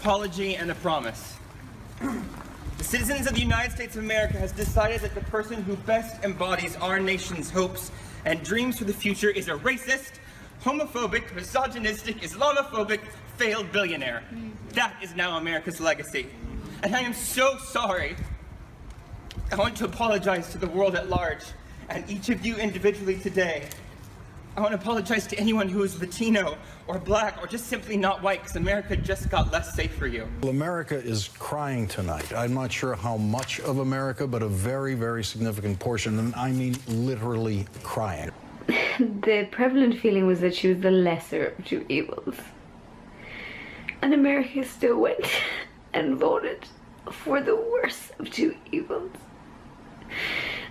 apology and a promise. The citizens of the United States of America has decided that the person who best embodies our nation's hopes and dreams for the future is a racist, homophobic, misogynistic, Islamophobic, failed billionaire. That is now America's legacy. And I am so sorry. I want to apologize to the world at large and each of you individually today. I want to apologize to anyone who is Latino or black or just simply not white, because America just got less safe for you. Well, America is crying tonight. I'm not sure how much of America, but a very, very significant portion, and I mean literally crying. The prevalent feeling was that she was the lesser of two evils. And America still went and voted for the worst of two evils.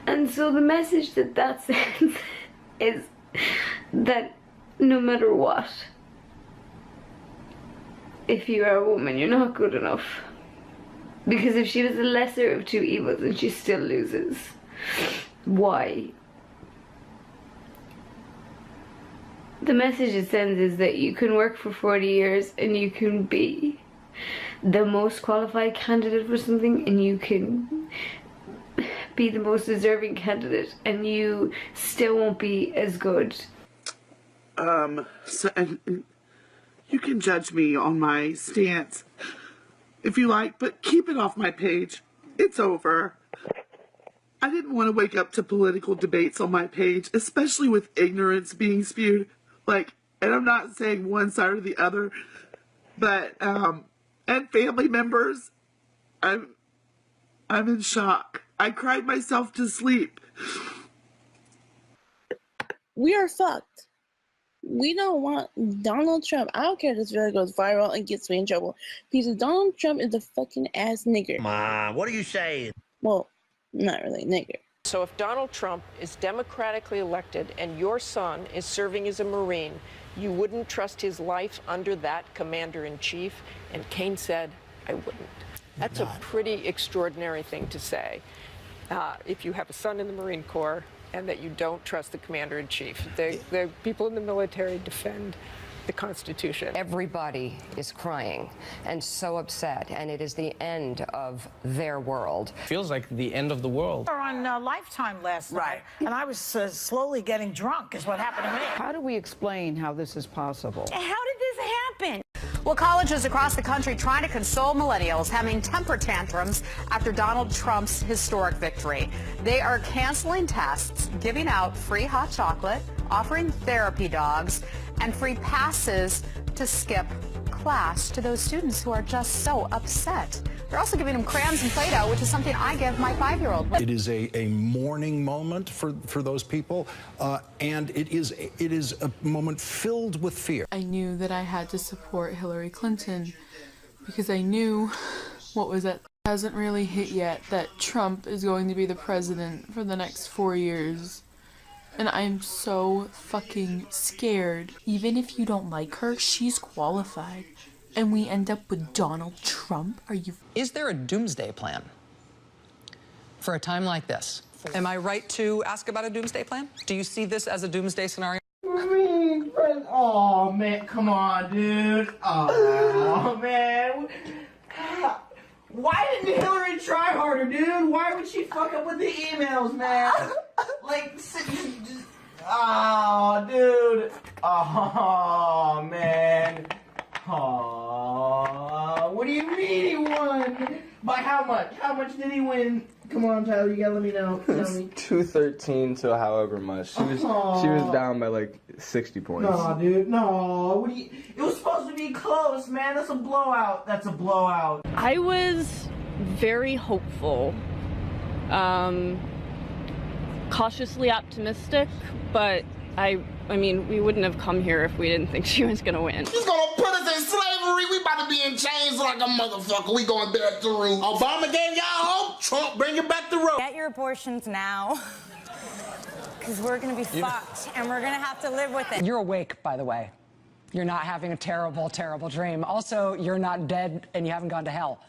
And so the message that sends is that no matter what, if you are a woman, you're not good enough. Because if she was the lesser of two evils and she still loses, why? The message it sends is that you can work for 40 years and you can be the most qualified candidate for something, and you can be the most deserving candidate, and you still won't be as good. And you can judge me on my stance if you like, but keep it off my page. It's over. I didn't want to wake up to political debates on my page, especially with ignorance being spewed. Like, and I'm not saying one side or the other, but, and family members, I'm in shock. I cried myself to sleep. We are fucked. We don't want Donald Trump. I don't care if this video goes viral and gets me in trouble, because Donald Trump is a fucking ass nigger. Mom, what are you saying? Well, not really nigger. So if Donald Trump is democratically elected and your son is serving as a Marine, you wouldn't trust his life under that commander-in-chief? And Kane said, I wouldn't. That's a pretty extraordinary thing to say. If you have a son in the Marine Corps and that you don't trust the commander-in-chief. The people in the military defend the Constitution. Everybody is crying and so upset, and it is the end of their world. Feels like the end of the world. We were on Lifetime last night, and I was slowly getting drunk is what happened to me. How do we explain how this is possible? How did this happen? Well, colleges across the country trying to console millennials having temper tantrums after Donald Trump's historic victory. They are canceling tests, giving out free hot chocolate, offering therapy dogs, and free passes to skip class to those students who are just so upset. They're also giving them crayons and Play-Doh, which is something I give my 5-year-old. It is a mourning moment for those people, and it is a moment filled with fear. I knew that I had to support Hillary Clinton because I knew what was at hasn't really hit yet, that Trump is going to be the president for the next 4 years. And I'm so fucking scared. Even if you don't like her, she's qualified. And we end up with Donald Trump? Are you... Is there a doomsday plan for a time like this? Am I right to ask about a doomsday plan? Do you see this as a doomsday scenario? Oh, man, come on, dude. Oh, man. Why didn't Hillary try harder, dude? Why would she fuck up with the emails, man? Like, just, oh, dude. Oh, man. Oh, what do you mean he won? By how much? How much did he win? Come on, Tyler, you gotta let me know. Tell me. 213 to however much. She was down by like 60 points. No, dude, no. What do you? It was supposed to be close, man. That's a blowout. That's a blowout. I was very hopeful, cautiously optimistic, but I mean, we wouldn't have come here if we didn't think she was gonna win. She's gonna put us in slavery. We about to be in chains like a motherfucker. We going back to root. Obama gave y'all hope. Trump bring it back to root. Get your abortions now, because we're gonna be fucked, and we're gonna have to live with it. You're awake, by the way. You're not having a terrible, terrible dream. Also, you're not dead and you haven't gone to hell.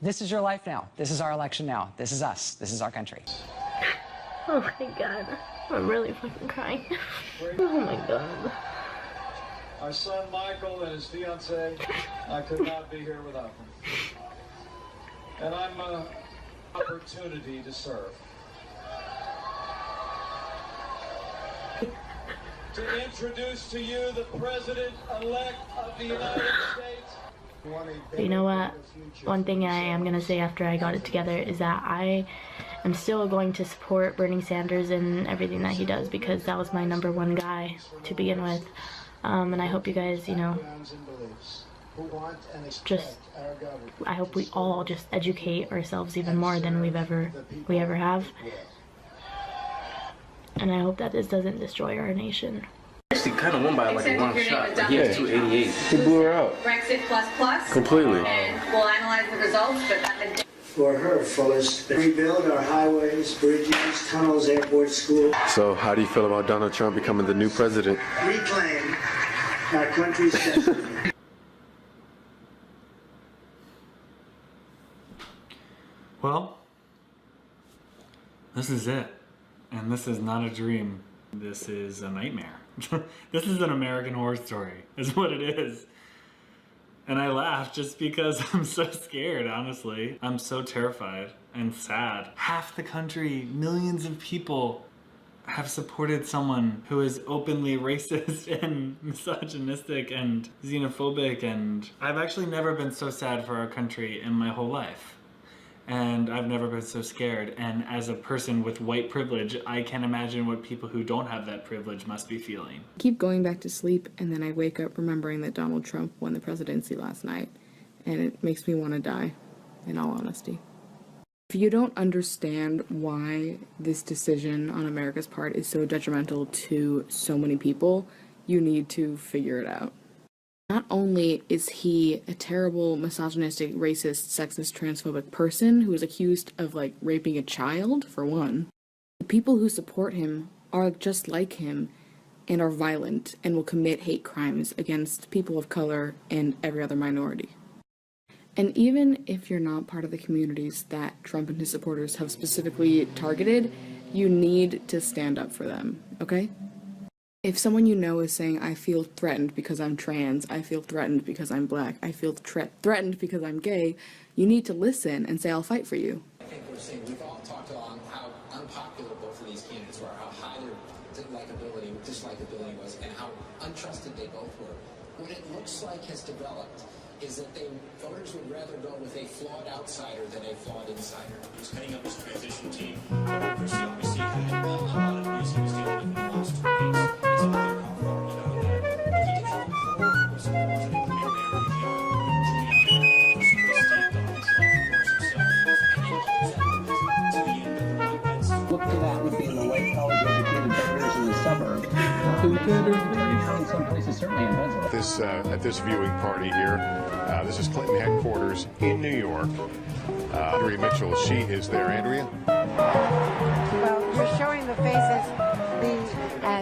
This is your life now. This is our election now. This is us. This is our country. Oh my god. I'm really fucking crying. Oh my god. Our son Michael and his fiancée, I could not be here without them. And I'm an opportunity to serve. To introduce to you the President-elect of the United States. You know what? One thing I am going to say after I got it together is that I am still going to support Bernie Sanders in everything that he does, because that was my #1 guy to begin with. And I hope you guys, you know, I hope we all just educate ourselves even more than we ever have. And I hope that this doesn't destroy our nation. Actually kind of won by like one shot. Like, he has 288. He blew her out. Brexit plus. Completely. And we'll analyze the results, but that For her fullest, rebuild our highways, bridges, tunnels, airports, schools. So how do you feel about Donald Trump becoming the new president? Reclaim our country's destiny. Well, this is it. And this is not a dream. This is a nightmare. This is an American Horror Story, is what it is. And I laugh just because I'm so scared, honestly. I'm so terrified and sad. Half the country, millions of people, have supported someone who is openly racist and misogynistic and xenophobic, and I've actually never been so sad for our country in my whole life. And I've never been so scared, and as a person with white privilege, I can imagine what people who don't have that privilege must be feeling. I keep going back to sleep, and then I wake up remembering that Donald Trump won the presidency last night, and it makes me want to die, in all honesty. If you don't understand why this decision on America's part is so detrimental to so many people, you need to figure it out. Not only is he a terrible, misogynistic, racist, sexist, transphobic person who is accused of, like, raping a child, for one, the people who support him are just like him and are violent and will commit hate crimes against people of color and every other minority. And even if you're not part of the communities that Trump and his supporters have specifically targeted, you need to stand up for them, okay? If someone you know is saying, I feel threatened because I'm trans, I feel threatened because I'm black, I feel threatened because I'm gay, you need to listen and say, I'll fight for you. I think we're saying we've all talked on how unpopular both of these candidates were, how high their dislikability was, and how untrusted they both were. What it looks like has developed is that voters would rather go with a flawed outsider than a flawed insider. He's heading up his transition team. Chrissy obviously had a lot of news he was dealing with in the last 2 weeks. It's unclear how far we know that. But he did have a poll was a clear area Giuliani personally stand on Trump, of course, himself, and then others that went to the end of the movements. Look for that would be in the white college-educated voters in the suburbs who could turn out in some places, certainly in Pennsylvania. At this viewing party here, this is Clinton headquarters in New York. Andrea Mitchell, she is there. Andrea? Well, you're showing the faces,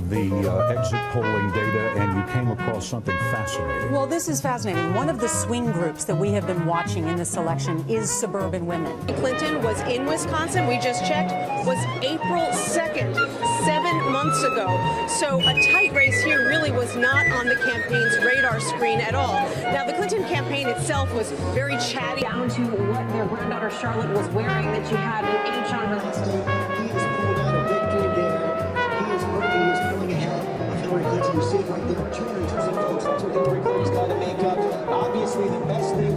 the exit polling data, and you came across something fascinating. Well, this is fascinating. One of the swing groups that we have been watching in this election is suburban women. Clinton was in Wisconsin, we just checked, was April 2nd, 7 months ago. So a tight race here really was not on the campaign's radar screen at all. Now, the Clinton campaign itself was very chatty. Down to what their granddaughter Charlotte was wearing, that she had an H on her. He has pulled out a victory there. He is pulling ahead of Hillary Clinton. You see it right there. 200,000 folks. That's what Hillary Clinton's got to make up. Obviously, the best thing